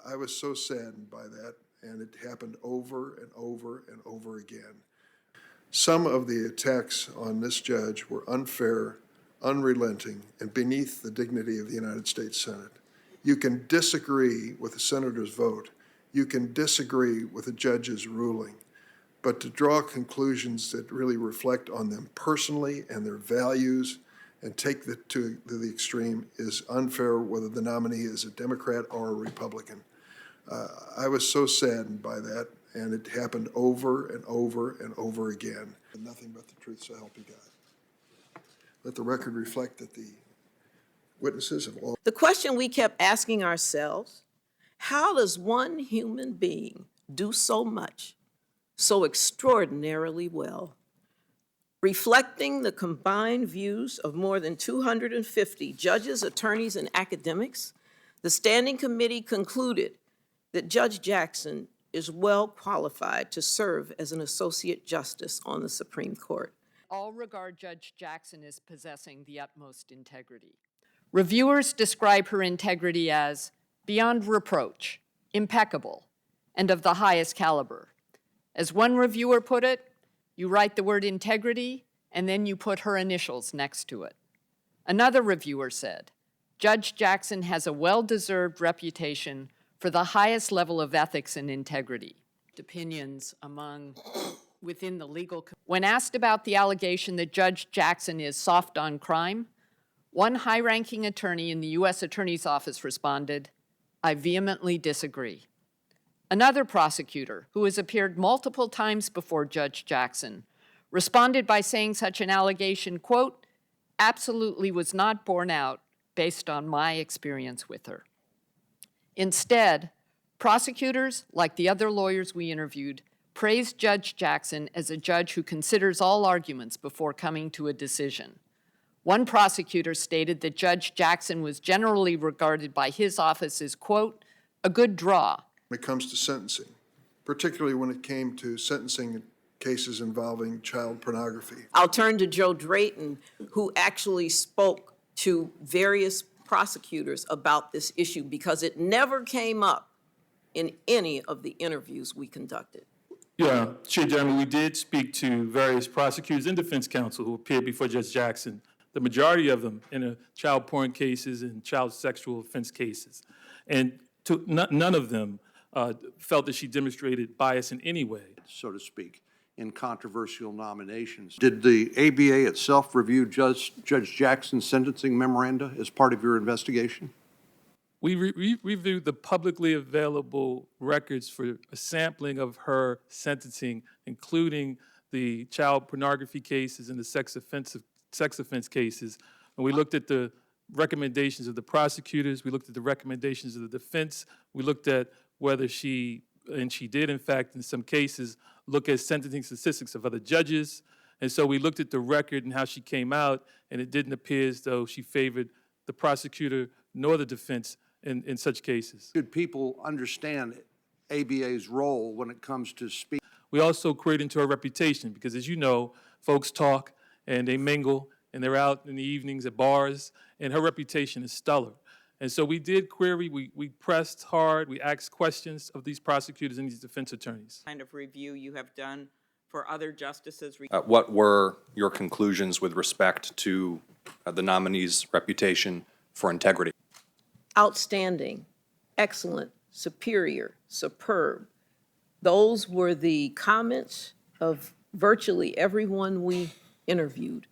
I was so saddened by that, and it happened over and over and over again. Some of the attacks on this judge were unfair, unrelenting, and beneath the dignity of the United States Senate. You can disagree with a senator's vote. You can disagree with a judge's ruling. But to draw conclusions that really reflect on them personally and their values and take that to the extreme is unfair, whether the nominee is a Democrat or a Republican. I was so saddened by that, and it happened over and over and over again. Nothing but the truth, so help you God. Let the record reflect that the witnesses have all. The question we kept asking ourselves, how does one human being do so much, so extraordinarily well? Reflecting the combined views of more than 250 judges, attorneys, and academics, the Standing Committee concluded that Judge Jackson is well qualified to serve as an Associate Justice on the Supreme Court. All regard Judge Jackson as possessing the utmost integrity. Reviewers describe her integrity as beyond reproach, impeccable, and of the highest caliber. As one reviewer put it, you write the word integrity, and then you put her initials next to it. Another reviewer said, Judge Jackson has a well-deserved reputation for the highest level of ethics and integrity. Opinions within the legal. When asked about the allegation that Judge Jackson is soft on crime, one high-ranking attorney in the U.S. Attorney's Office responded, I vehemently disagree. Another prosecutor, who has appeared multiple times before Judge Jackson, responded by saying such an allegation, quote, absolutely was not borne out based on my experience with her. Instead, prosecutors, like the other lawyers we interviewed, praised Judge Jackson as a judge who considers all arguments before coming to a decision. One prosecutor stated that Judge Jackson was generally regarded by his office as, quote, a good draw. When it comes to sentencing, particularly when it came to sentencing cases involving child pornography. I'll turn to Joe Drayton, who actually spoke to various prosecutors about this issue because it never came up in any of the interviews we conducted. Yeah, Chair Jeremy, we did speak to various prosecutors and defense counsel who appeared before Judge Jackson, the majority of them in child porn cases and child sexual offense cases. And none of them felt that she demonstrated bias in any way. So to speak, in controversial nominations. Did the ABA itself review Judge Jackson's sentencing memoranda as part of your investigation? We reviewed the publicly available records for a sampling of her sentencing, including the child pornography cases and the sex offense cases. And we looked at the recommendations of the prosecutors, we looked at the recommendations of the defense, we looked at whether she did, in fact, in some cases, look at sentencing statistics of other judges. And so we looked at the record and how she came out, and it didn't appear as though she favored the prosecutor nor the defense in such cases. Should people understand ABA's role when it comes to speak? We also queried into her reputation because, as you know, folks talk and they mingle and they're out in the evenings at bars, and her reputation is stellar. And so we did query, we pressed hard, we asked questions of these prosecutors and these defense attorneys. Kind of review you have done for other justices? What were your conclusions with respect to the nominee's reputation for integrity? Outstanding, excellent, superior, superb. Those were the comments of virtually everyone we interviewed.